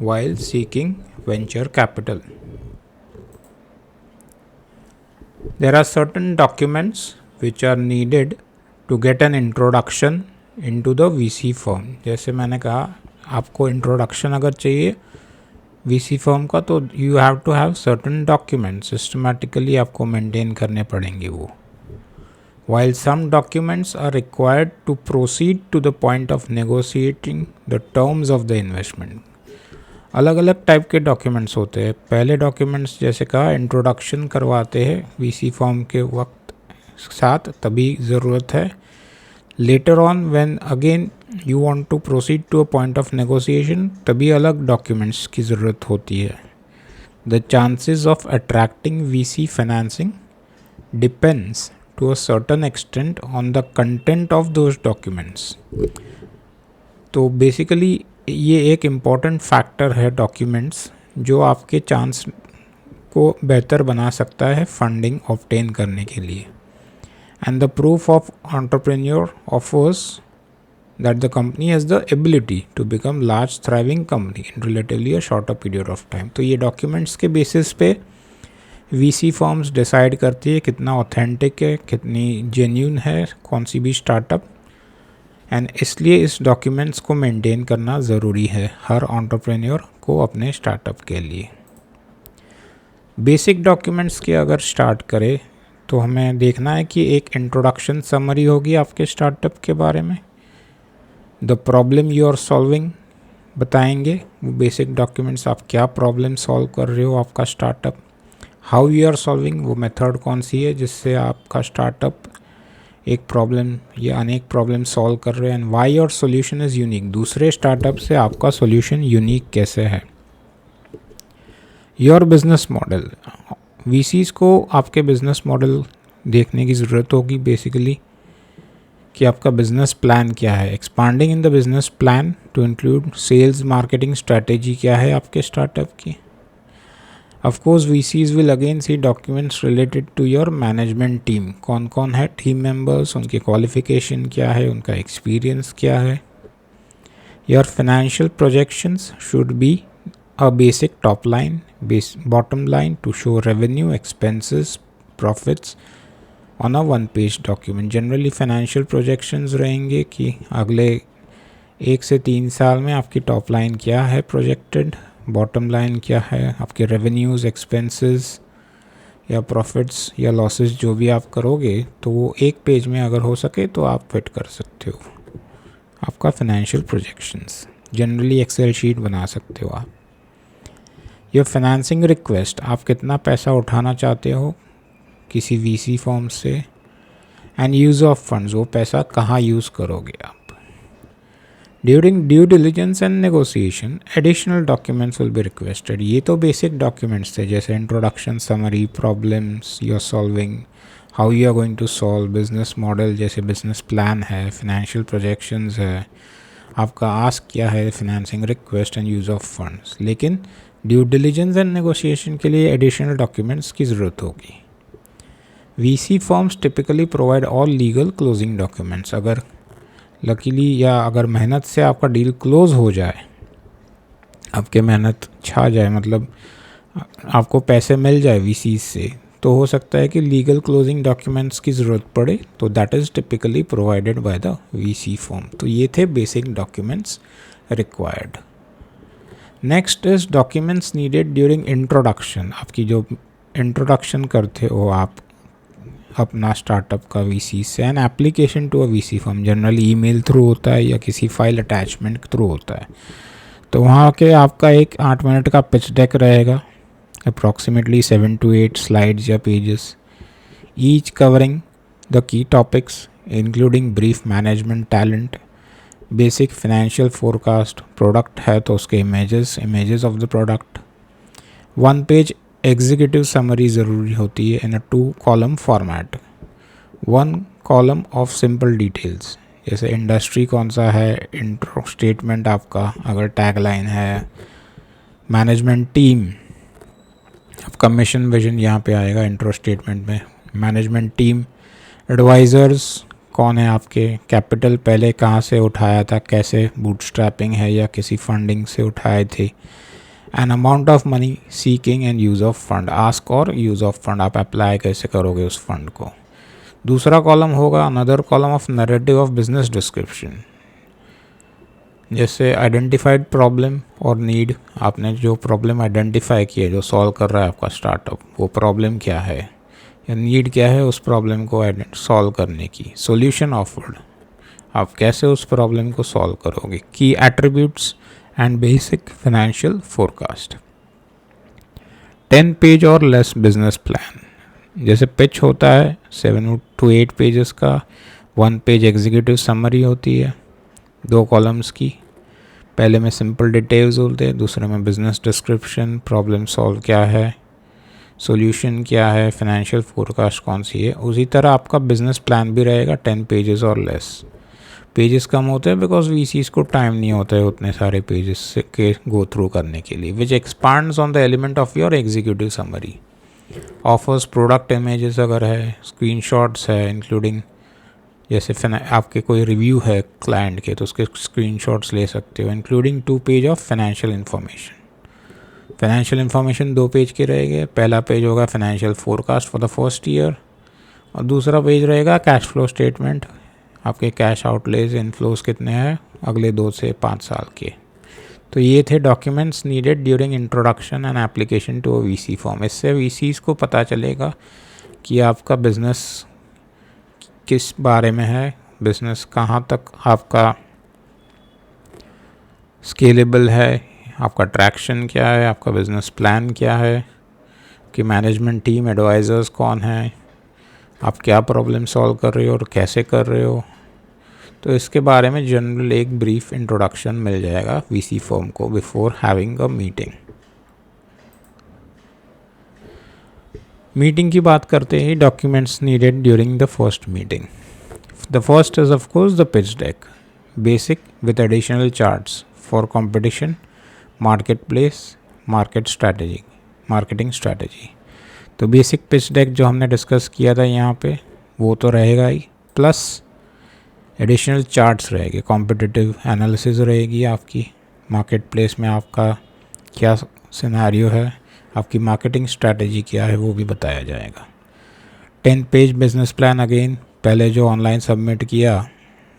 while seeking venture capital. There are certain documents which are needed to get an introduction into the VC firm. जैसे मैंने कहा, आपको introduction अगर चाहिए VC firm का, तो you have to have certain documents, systematically आपको maintain करने पड़ेंगे वो. While some documents are required to proceed to the point of negotiating the terms of the investment. अलग अलग टाइप के डॉक्यूमेंट्स होते हैं. पहले डॉक्यूमेंट्स जैसे कहा इंट्रोडक्शन करवाते हैं VC फर्म के वक्त साथ, तभी ज़रूरत है. Later on when again you want to proceed to a point of negotiation, तभी अलग डॉक्यूमेंट्स की ज़रूरत होती है. The chances of attracting VC financing depends to a certain extent on the content of those documents. तो basically ये एक important factor है डॉक्यूमेंट्स, जो आपके चांस को बेहतर बना सकता है फंडिंग ऑब्टेन करने के लिए. And the proof of entrepreneur offers that the company has the ability to become large thriving company in relatively a shorter period of time. तो ये डॉक्यूमेंट्स के बेसिस पे VC फॉर्म्स डिसाइड करती है कितना ऑथेंटिक है, कितनी जेन्यून है कौन सी भी स्टार्टअप. एंड इसलिए इस डॉक्यूमेंट्स को मेंटेन करना ज़रूरी है हर एंटरप्रेन्योर को अपने स्टार्टअप के लिए. बेसिक डॉक्यूमेंट्स के अगर स्टार्ट करें तो हमें देखना है कि एक इंट्रोडक्शन समरी होगी आपके स्टार्टअप के बारे में. The problem you are solving बताएंगे वो बेसिक डॉक्यूमेंट्स, आप क्या प्रॉब्लम सॉल्व कर रहे हो आपका startup. How you are solving, वो मेथड कौन सी है जिससे आपका स्टार्टअप एक प्रॉब्लम या अनेक प्रॉब्लम सॉल्व कर रहे हैं. And why your solution is unique, दूसरे स्टार्टअप से आपका सोल्यूशन यूनिक कैसे है. योर बिजनेस मॉडल, VCs को आपके बिजनेस मॉडल देखने की ज़रूरत होगी बेसिकली कि आपका बिजनेस प्लान क्या है. Expanding in the business plan to include sales marketing strategy क्या है आपके स्टार्टअप की. Of course, VCs will again see documents related to your management team. कौन कौन है टीम मेंबर्स, उनके क्वालिफिकेशन क्या है, उनका एक्सपीरियंस क्या है. Your financial projections should be a basic top line, bottom line to show revenue, expenses, profits on a one-page document. Generally financial projections रहेंगे कि अगले 1 से 3 साल में आपकी टॉप लाइन क्या है प्रोजेक्टेड, बॉटम लाइन क्या है, आपके रेवेन्यूज़, एक्सपेंसेस या प्रॉफिट्स या लॉसेस जो भी आप करोगे, तो वो एक पेज में अगर हो सके तो आप फिट कर सकते हो आपका financial projections. Generally Excel sheet बना सकते हो आप. ये फाइनेंसिंग रिक्वेस्ट, आप कितना पैसा उठाना चाहते हो किसी VC फॉर्म से. एंड यूज़ ऑफ फंड्स, वो पैसा कहाँ यूज़ करोगे आप. During due diligence and negotiation, additional documents will be requested. ये तो basic documents थे जैसे introduction, summary, problems you're solving, how you are going to solve, business model जैसे business plan है, financial projections है, आपका ask क्या है, financing request and use of funds. लेकिन due diligence and negotiation के लिए additional documents की ज़रूरत होगी. VC firms typically provide all legal closing documents. अगर लकीली या अगर मेहनत से आपका डील क्लोज़ हो जाए, आपके मेहनत छा जाए, मतलब आपको पैसे मिल जाए VCs से, तो हो सकता है कि लीगल क्लोजिंग डॉक्यूमेंट्स की ज़रूरत पड़े. तो that is typically provided by the VC form. तो ये थे basic documents required. Next is documents needed during introduction. आपकी जो इंट्रोडक्शन करते हो आप अपना स्टार्टअप का VC से. An application to a VC firm generally email through होता है या किसी फाइल अटैचमेंट थ्रू होता है. तो वहाँ के आपका एक 8 मिनट का पिच डेक रहेगा, अप्रॉक्सीमेटली 7 to 8 स्लाइड्स या pages, each covering the key topics including brief management talent, basic financial forecast, product है तो उसके images of the product. 1 page executive summary ज़रूरी होती है इन अ 2 column format. 1 column of simple details जैसे industry कौन सा है, इंट्रो स्टेटमेंट आपका अगर टैगलाइन है, मैनेजमेंट टीम आपका मिशन विजन यहाँ पे आएगा इंट्रो स्टेटमेंट में, मैनेजमेंट टीम, एडवाइज़र्स कौन है आपके, कैपिटल पहले कहाँ से उठाया था, कैसे बूटस्ट्रैपिंग है या किसी फंडिंग से उठाए थे, an amount of money, seeking and use of fund, ask और यूज़ ऑफ फंड, आप अप्लाई कैसे करोगे उस फंड को। दूसरा कॉलम होगा another column of narrative of business description, जैसे आइडेंटिफाइड प्रॉब्लम और नीड, आपने जो प्रॉब्लम आइडेंटिफाई की है, जो सॉल्व कर रहा है आपका स्टार्टअप, वो प्रॉब्लम क्या है या नीड क्या है उस प्रॉब्लम को सॉल्व करने की, सॉल्यूशन ऑफर्ड, आप कैसे उस प्रॉब्लम को सॉल्व करोगे, की attributes and basic financial forecast. 10 page और लेस बिजनेस प्लान, जैसे पिच होता है 7 to 8 पेजेस का, 1 पेज एग्जीक्यूटिव समरी होती है 2 कॉलम्स की, पहले में सिंपल डिटेल्स होते हैं, दूसरे में बिजनेस डिस्क्रिप्शन, प्रॉब्लम सॉल्व क्या है, सॉल्यूशन क्या है, फाइनेंशियल फोरकास्ट कौन सी है। उसी तरह आपका बिजनेस प्लान भी रहेगा 10 पेजेस और लेस। पेजेस कम होते हैं बिकॉज वीसीज को टाइम नहीं होता है उतने सारे पेजेस के गो थ्रू करने के लिए, which expands on the element of your executive summary, offers product images अगर है, स्क्रीनशॉट्स है इंक्लूडिंग, जैसे आपके कोई रिव्यू है क्लाइंट के तो उसके स्क्रीनशॉट्स ले सकते हो, including 2 page of financial information. Financial information 2 page के रहेंगे, पहला पेज होगा financial forecast for the first year और दूसरा पेज रहेगा कैश फ्लो स्टेटमेंट, आपके कैश आउटलेज इनफ्लोज कितने हैं अगले 2 से 5 साल के। तो ये थे documents needed during introduction and application to a VC form. इससे वीसीज को पता चलेगा कि आपका बिजनेस किस बारे में है, बिजनेस कहाँ तक आपका स्केलेबल है, आपका ट्रैक्शन क्या है, आपका बिजनेस प्लान क्या है, कि मैनेजमेंट टीम एडवाइज़र्स कौन है, आप क्या प्रॉब्लम सॉल्व कर रहे हो और कैसे कर रहे हो। तो इसके बारे में जनरल एक ब्रीफ इंट्रोडक्शन मिल जाएगा वीसी फर्म को before having a meeting. Meeting की बात करते ही documents needed during the first meeting. The first is of course the pitch deck, basic with additional charts for competition, market place, marketing strategy. तो basic pitch deck जो हमने discuss किया था यहाँ पे वो तो रहेगा ही, प्लस एडिशनल चार्ट्स रहेंगे, कॉम्पिटिटिव एनालिसिस रहेगी आपकी, मार्केट प्लेस में आपका क्या सिनेरियो है, आपकी मार्केटिंग स्ट्रैटेजी क्या है वो भी बताया जाएगा। 10 पेज बिजनेस प्लान अगेन, पहले जो ऑनलाइन सबमिट किया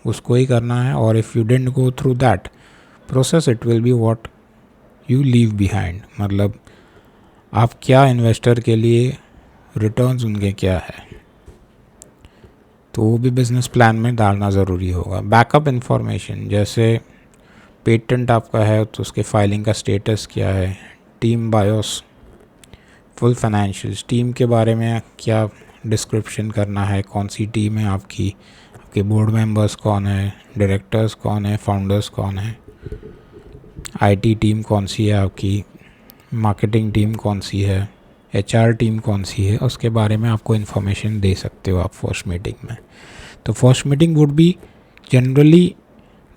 उसको ही करना है, और if you didn't go through that process it will be what you leave behind, मतलब आप क्या इन्वेस्टर के लिए रिटर्न्स उनके क्या है, तो वो भी बिज़नेस प्लान में डालना ज़रूरी होगा। बैकअप इन्फॉर्मेशन, जैसे पेटेंट आपका है तो उसके फाइलिंग का स्टेटस क्या है, team BIOS, full financials, team के बारे में क्या डिस्क्रिप्शन करना है, कौन सी टीम है आपकी, आपके बोर्ड मेंबर्स कौन है, डायरेक्टर्स कौन है, फाउंडर्स कौन है, आईटी टीम कौन सी है आपकी, मार्केटिंग टीम कौन सी है, एचआर टीम कौन सी है, उसके बारे में आपको इन्फॉर्मेशन दे सकते हो आप फर्स्ट मीटिंग में। तो first meeting would be generally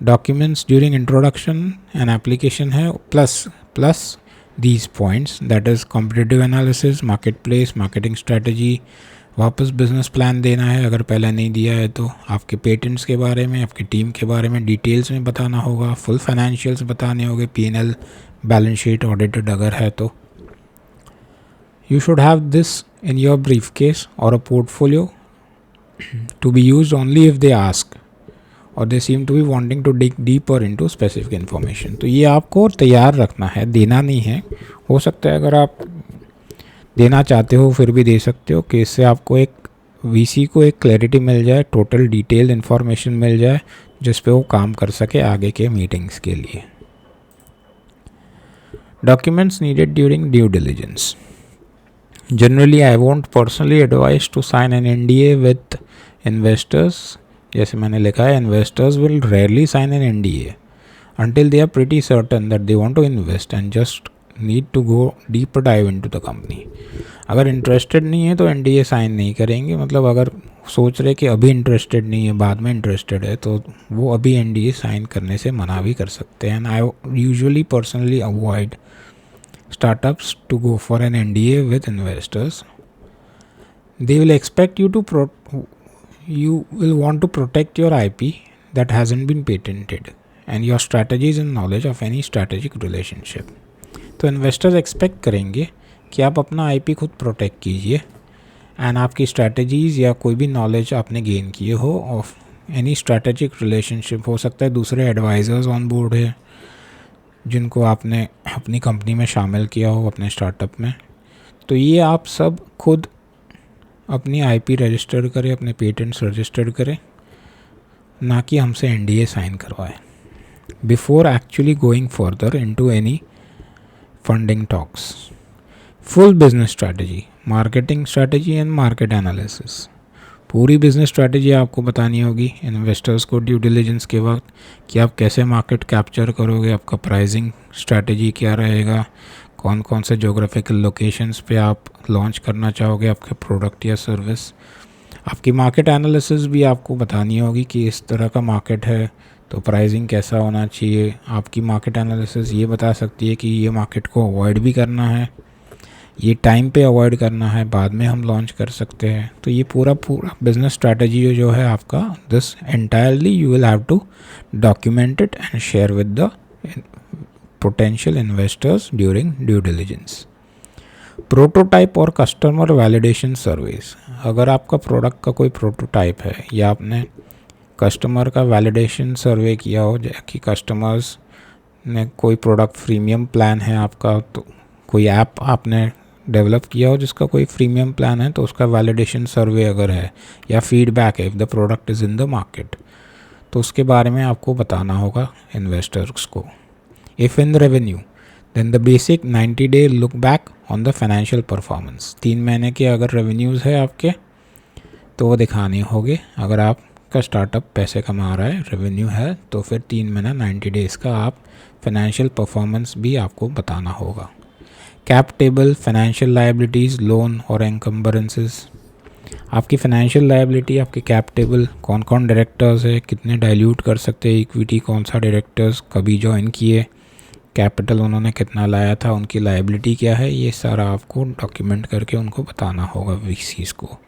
documents during introduction and application है, plus these points, that is competitive analysis, marketplace, marketing strategy, वापस बिजनेस प्लान देना है अगर पहले नहीं दिया है तो, आपके पेटेंट्स के बारे में, आपकी टीम के बारे में डिटेल्स में बताना होगा, फुल फाइनेंशियल्स बताने होंगे, P&L, बैलेंस शीट ऑडिटेड अगर है तो। You should have this in your briefcase और a portfolio to be used only if they ask और they seem to be wanting to dig deeper into specific information. तो ये आपको तैयार रखना है, देना नहीं है। हो सकता है अगर आप देना चाहते हो फिर भी दे सकते हो, कि इससे आपको एक वीसी को एक क्लैरिटी मिल जाए, टोटल डिटेल इन्फॉर्मेशन मिल जाए जिस पे वो काम कर सके आगे के मीटिंग्स के लिए। Documents needed during due diligence. Generally I won't personally advise to sign an NDA with investors, जैसे मैंने लिखा है, investors will rarely sign an NDA until they are pretty certain that they want to invest and just need to go deeper dive into the company। अगर interested नहीं है तो NDA sign नहीं करेंगे, मतलब अगर सोच रहे कि अभी इंटरेस्टेड नहीं है बाद में इंटरेस्टेड है तो वो अभी एनडीए साइन करने से मना भी कर सकते हैं। And I usually personally avoid startups to go for an NDA with investors। They will expect you to you will want to protect your IP that hasn't been patented and your strategies and knowledge of any strategic relationship. तो investors expect करेंगे कि आप अपना IP खुद protect कीजिए and आपकी strategies या कोई भी नॉलेज आपने गेन किए हो ऑफ एनी स्ट्रैटेजिक रिलेशनशिप. हो सकता है दूसरे एडवाइज़र्स ऑन बोर्ड है जिनको आपने अपनी कंपनी में शामिल किया हो अपने स्टार्टअप में. तो ये आप सब खुद अपनी IP रजिस्टर करें, अपने पेटेंट्स रजिस्टर करें, ना कि हमसे NDA साइन करवाएं before actually going further into any funding talks. Full business strategy, marketing strategy and market analysis. पूरी बिजनेस स्ट्रैटेजी आपको बतानी होगी इन्वेस्टर्स को ड्यू डिलिजेंस के वक्त कि आप कैसे मार्केट कैप्चर करोगे, आपका प्राइसिंग स्ट्रैटेजी क्या रहेगा, कौन कौन से जोग्राफिकल लोकेशंस पे आप लॉन्च करना चाहोगे आपके प्रोडक्ट या सर्विस. आपकी मार्केट एनालिसिस भी आपको बतानी होगी कि इस तरह का मार्केट है तो प्राइसिंग कैसा होना चाहिए. आपकी मार्केट एनालिसिस ये बता सकती है कि ये मार्केट को अवॉइड भी करना है, ये टाइम पे अवॉइड करना है, बाद में हम लॉन्च कर सकते हैं. तो ये पूरा बिजनेस स्ट्रैटेजी जो है आपका, this entirely you will have to document it and share with the potential investors during due diligence. Prototype और कस्टमर वैलिडेशन सर्विस. अगर आपका प्रोडक्ट का कोई प्रोटोटाइप है या आपने कस्टमर का वैलिडेशन सर्वे किया हो कि कस्टमर्स ने कोई प्रोडक्ट फ्रीमियम प्लान है आपका, तो कोई ऐप आपने डेवलप किया हो जिसका कोई फ्रीमियम प्लान है, तो उसका वैलिडेशन सर्वे अगर है या फीडबैक है if the product is in the market, तो उसके बारे में आपको बताना होगा इन्वेस्टर्स को. If in revenue then the basic 90-day look back on the financial performance. 3 महीने के अगर रेवेन्यूज़ है आपके तो वो दिखाने होंगे. अगर आपका स्टार्टअप पैसे कमा रहा है, रेवेन्यू है, तो फिर 3 महीना 90 डेज़ का आप फाइनेंशियल परफॉर्मेंस भी आपको बताना होगा. Cap table, financial liabilities, loan और एनकम्बरेंसेस. आपकी फाइनेंशियल लायबिलिटी, आपके कैप टेबल, कौन कौन डायरेक्टर्स है, कितने डाइल्यूट कर सकते हैं इक्विटी, कौन सा डायरेक्टर्स कभी ज्वाइन किए, कैपिटल उन्होंने कितना लाया था, उनकी लायबिलिटी क्या है, ये सारा आपको डॉक्यूमेंट करके उनको बताना होगा VCs को.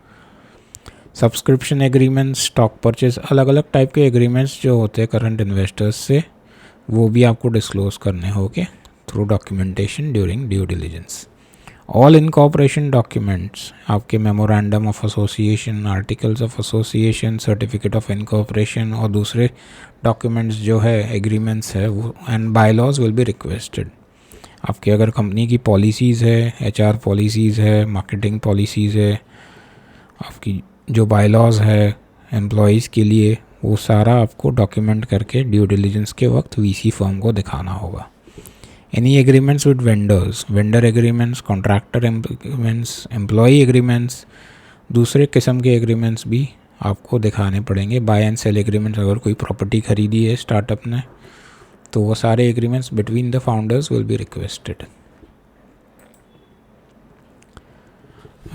सब्सक्रिप्शन एग्रीमेंट्स, स्टॉक परचेज, अलग अलग टाइप के एग्रीमेंट्स जो होते हैं करंट इन्वेस्टर्स से, वो भी आपको डिस्क्लोज करने होंगे through documentation during due diligence. All incorporation documents, आपके memorandum of association, articles of association, certificate of incorporation और दूसरे डॉक्यूमेंट्स जो है एग्रीमेंट्स है वो, and bylaws will be requested. आपके अगर कंपनी की पॉलिसीज़ है, HR पॉलिसीज़ है, मार्केटिंग पॉलिसीज़ है, आपकी जो बायलॉज है एम्प्लॉयज़ के लिए, वो सारा आपको डॉक्यूमेंट करके ड्यू डिलिजेंस के वक्त VC फर्म को दिखाना होगा. Any agreements with vendors, vendor agreements, contractor agreements, employee agreements, दूसरे किस्म के agreements भी आपको दिखाने पड़ेंगे. बाय एंड सेल एग्रीमेंट्स, अगर कोई प्रॉपर्टी खरीदी है स्टार्टअप ने तो वो सारे agreements between the founders will be requested.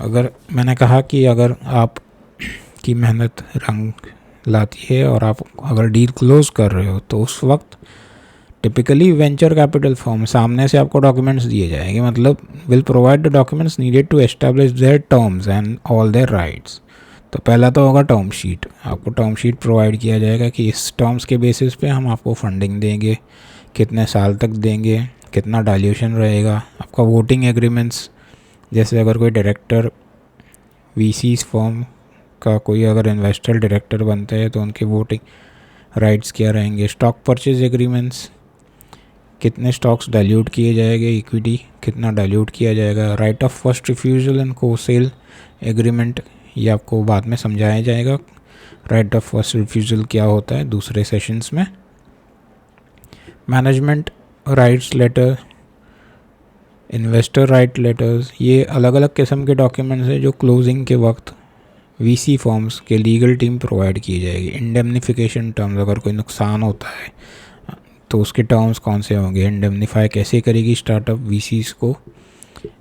अगर मैंने कहा कि अगर आप की मेहनत रंग लाती है और आप अगर डील क्लोज कर रहे हो तो उस वक्त टिपिकली वेंचर कैपिटल फर्म सामने से आपको डॉक्यूमेंट्स दिए जाएंगे, मतलब will provide the documents needed to establish their terms and all their rights. तो पहला तो होगा टर्म शीट. आपको टर्म शीट प्रोवाइड किया जाएगा कि इस टर्म्स के बेसिस पे हम आपको फंडिंग देंगे, कितने साल तक देंगे, कितना डाइल्यूशन रहेगा. आपका वोटिंग एग्रीमेंट्स, जैसे अगर कोई डायरेक्टर VCs फर्म का कोई अगर इन्वेस्टर डायरेक्टर बनते हैं तो उनके वोटिंग राइट्स क्या रहेंगे. स्टॉक परचेज एग्रीमेंट्स, कितने स्टॉक्स डाइल्यूट किए जाएंगे, इक्विटी कितना डाइल्यूट किया जाएगा. Right of first refusal and को सेल एग्रीमेंट, ये आपको बाद में समझाया जाएगा राइट ऑफ फर्स्ट रिफ्यूज़ल क्या होता है दूसरे सेशंस में. Management rights letter, investor right letters, ये अलग अलग किस्म के डॉक्यूमेंट्स हैं जो क्लोजिंग के वक्त VC फॉर्म्स के लीगल टीम प्रोवाइड की जाएगी. इंडेमनिफिकेशन टर्म्स, अगर कोई नुकसान होता है तो उसके टर्म्स कौन से होंगे, इंडेमनीफाई कैसे करेगी स्टार्टअप VCs को.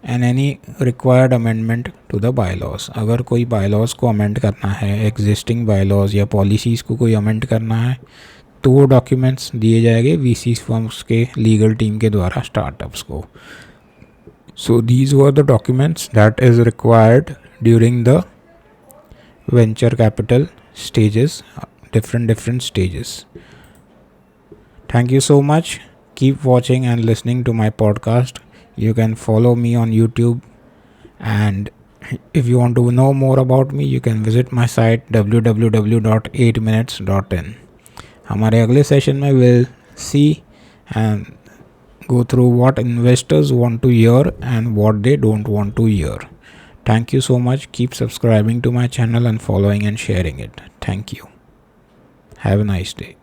And any required amendment to the bylaws, अगर कोई बायलॉज को अमेंड करना है, एग्जिस्टिंग बायलॉज या पॉलिसीज़ को कोई अमेंड करना है, तो वो डॉक्यूमेंट्स दिए जाएंगे VC फर्म्स के लीगल टीम के द्वारा स्टार्टअप्स को. So these were the documents that is required during the venture capital stages, different stages. Thank you so much. Keep watching and listening to my podcast. You can follow me on YouTube, and if you want to know more about me, you can visit my site www.8minutes.in. हमारे अगले session में we'll see and go through what investors want to hear and what they don't want to hear. Thank you so much. Keep subscribing to my channel and following and sharing it. Thank you. Have a nice day.